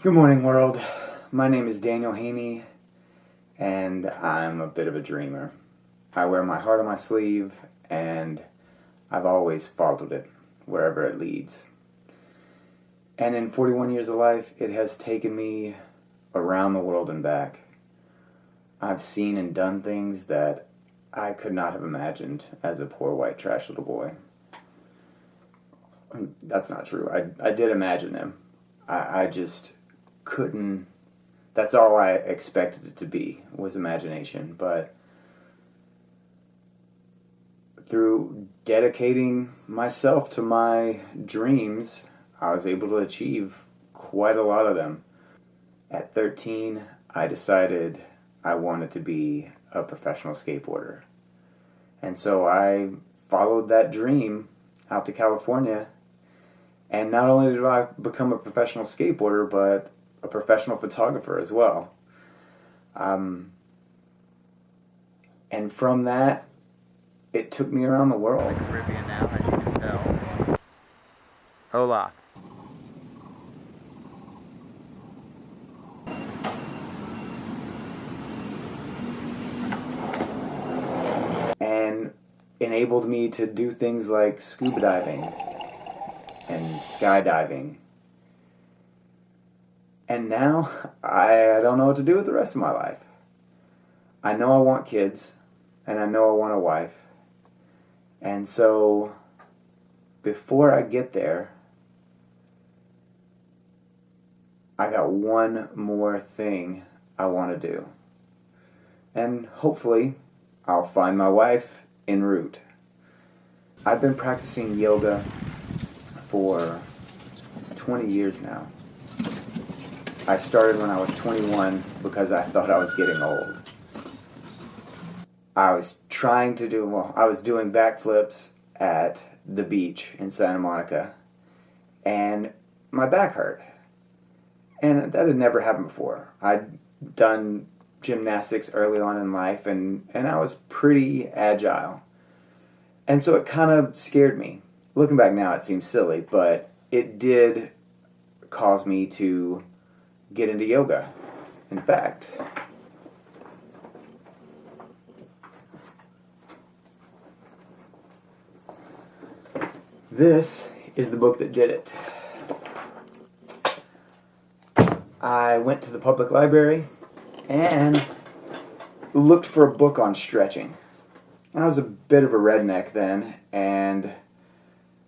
Good morning, world. My name is Daniel Haney, and I'm a bit of a dreamer. I wear my heart on my sleeve, and I've always followed it wherever it leads. And in 41 years of life, it has taken me around the world and back. I've seen and done things that I could not have imagined as a poor white trash little boy. That's not true. I did imagine them. I just couldn't. That's all I expected it to be, was imagination. But through dedicating myself to my dreams, I was able to achieve quite a lot of them. At 13, I decided I wanted to be a professional skateboarder. And so I followed that dream out to California. And not only did I become a professional skateboarder, but a professional photographer as well. And from that, it took me around the world. Caribbean now, as you can tell. Hola. And enabled me to do things like scuba diving and skydiving. And now, I don't know what to do with the rest of my life. I know I want kids, and I know I want a wife. And so, before I get there, I got one more thing I want to do. And hopefully, I'll find my wife en route. I've been practicing yoga for 20 years now. I started when I was 21 because I thought I was getting old. I was doing backflips at the beach in Santa Monica, and my back hurt. And that had never happened before. I'd done gymnastics early on in life, and I was pretty agile. And so it kind of scared me. Looking back now, it seems silly, but it did cause me to get into yoga. In fact, this is the book that did it. I went to the public library and looked for a book on stretching. I was a bit of a redneck then, and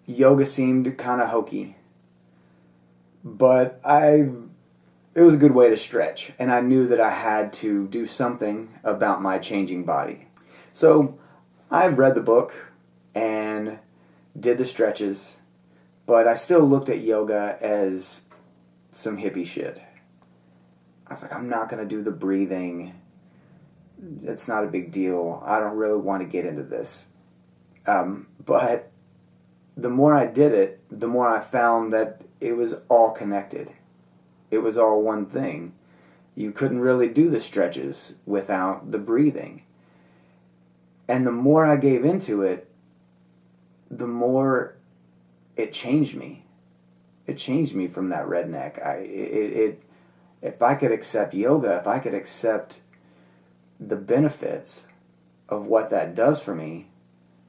yoga seemed kind of hokey. But it was a good way to stretch, and I knew that I had to do something about my changing body. So I read the book and did the stretches, but I still looked at yoga as some hippie shit. I was like, I'm not going to do the breathing. It's not a big deal. I don't really want to get into this. But the more I did it, the more I found that it was all connected. It was all one thing. You couldn't really do the stretches without the breathing. And the more I gave into it, the more it changed me. It changed me from that redneck. If I could accept yoga, if I could accept the benefits of what that does for me,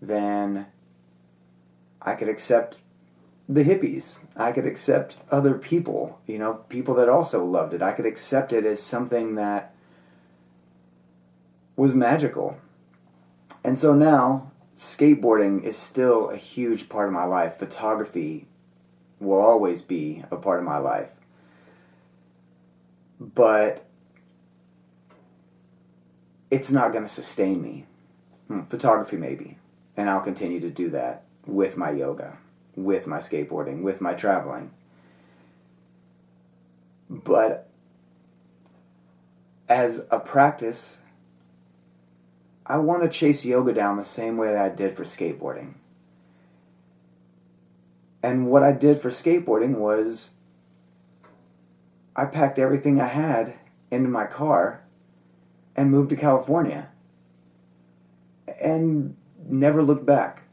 then I could accept the hippies. I could accept other people, people that also loved it. I could accept it as something that was magical. And so now, skateboarding is still a huge part of my life. Photography will always be a part of my life. But it's not going to sustain me. Photography maybe. And I'll continue to do that with my yoga, with my skateboarding, with my traveling. But as a practice, I want to chase yoga down the same way that I did for skateboarding. And what I did for skateboarding was I packed everything I had into my car and moved to California and never looked back.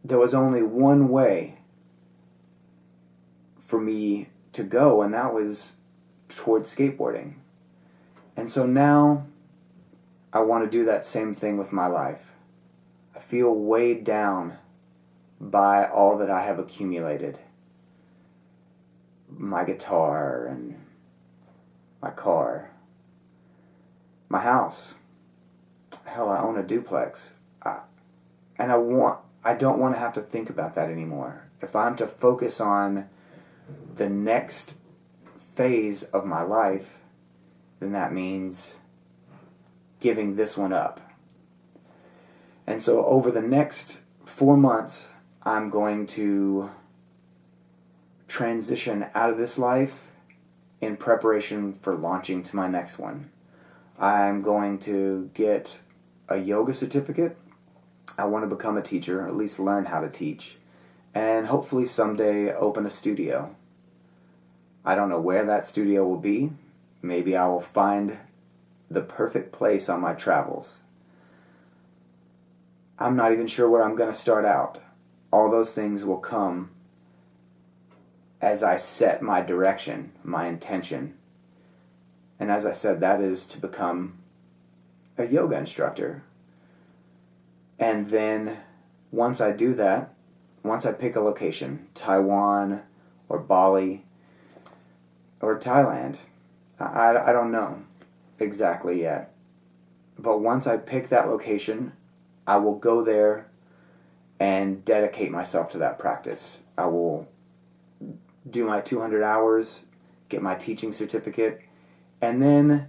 There was only one way for me to go, and that was towards skateboarding. And so now I want to do that same thing with my life. I feel weighed down by all that I have accumulated. My guitar and my car, my house. Hell, I own a duplex. And I don't want to have to think about that anymore. If I'm to focus on the next phase of my life, then that means giving this one up. And so over the next 4 months, I'm going to transition out of this life in preparation for launching to my next one. I'm going to get a yoga certificate. I want to become a teacher, at least learn how to teach, and hopefully someday open a studio. I don't know where that studio will be. Maybe I will find the perfect place on my travels. I'm not even sure where I'm going to start out. All those things will come as I set my direction, my intention. And as I said, that is to become a yoga instructor. And then once I do that, once I pick a location, Taiwan or Bali or Thailand, I don't know exactly yet. But once I pick that location, I will go there and dedicate myself to that practice. I will do my 200 hours, get my teaching certificate, and then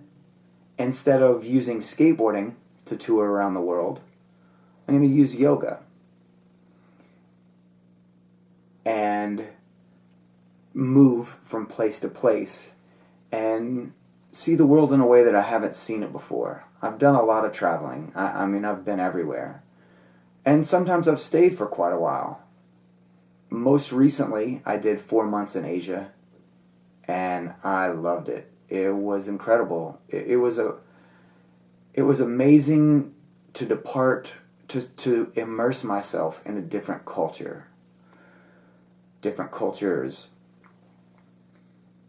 instead of using skateboarding to tour around the world, I'm going to use yoga and move from place to place and see the world in a way that I haven't seen it before. I've done a lot of traveling. I mean, I've been everywhere. And sometimes I've stayed for quite a while. Most recently, I did 4 months in Asia, and I loved it. It was incredible. It was amazing to depart, to immerse myself in a different culture, different cultures.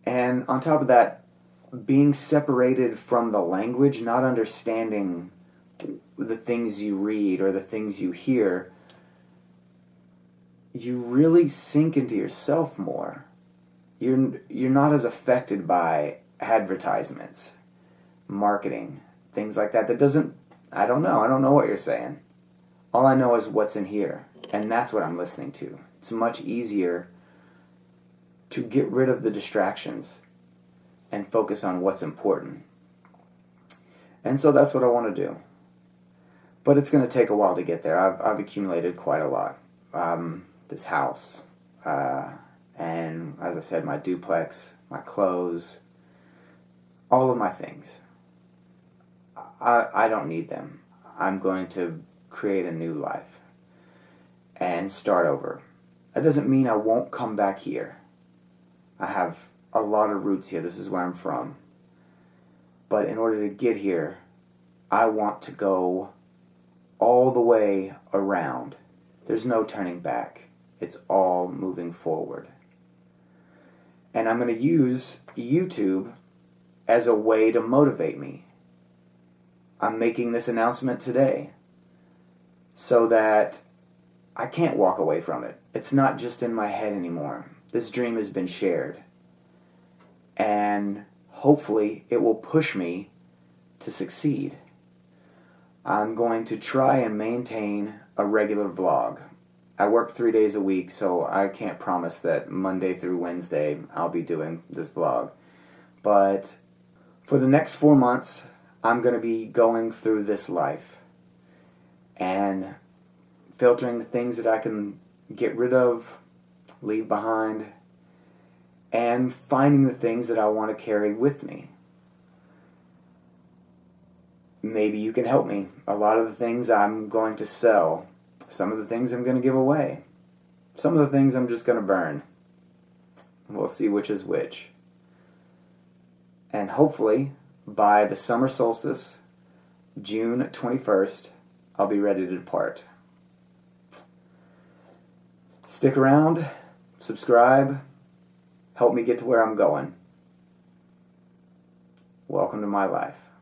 And on top of that, being separated from the language, not understanding the things you read or the things you hear, you really sink into yourself more. You're not as affected by advertisements, marketing, things like that. I don't know what you're saying. All I know is what's in here, and that's what I'm listening to. It's much easier to get rid of the distractions and focus on what's important. And so that's what I want to do. But it's going to take a while to get there. I've accumulated quite a lot. This house, and as I said, my duplex, my clothes, all of my things. I don't need them. I'm going to create a new life and start over. That doesn't mean I won't come back here. I have a lot of roots here. This is where I'm from. But in order to get here, I want to go all the way around. There's no turning back. It's all moving forward. And I'm going to use YouTube as a way to motivate me. I'm making this announcement today so that I can't walk away from it. It's not just in my head anymore. This dream has been shared. And hopefully it will push me to succeed. I'm going to try and maintain a regular vlog. I work 3 days a week, so I can't promise that Monday through Wednesday I'll be doing this vlog. But for the next 4 months, I'm going to be going through this life and filtering the things that I can get rid of, leave behind, and finding the things that I want to carry with me. Maybe you can help me. A lot of the things I'm going to sell. Some of the things I'm going to give away. Some of the things I'm just going to burn. We'll see which is which. And hopefully, by the summer solstice, June 21st, I'll be ready to depart. Stick around, subscribe, help me get to where I'm going. Welcome to my life.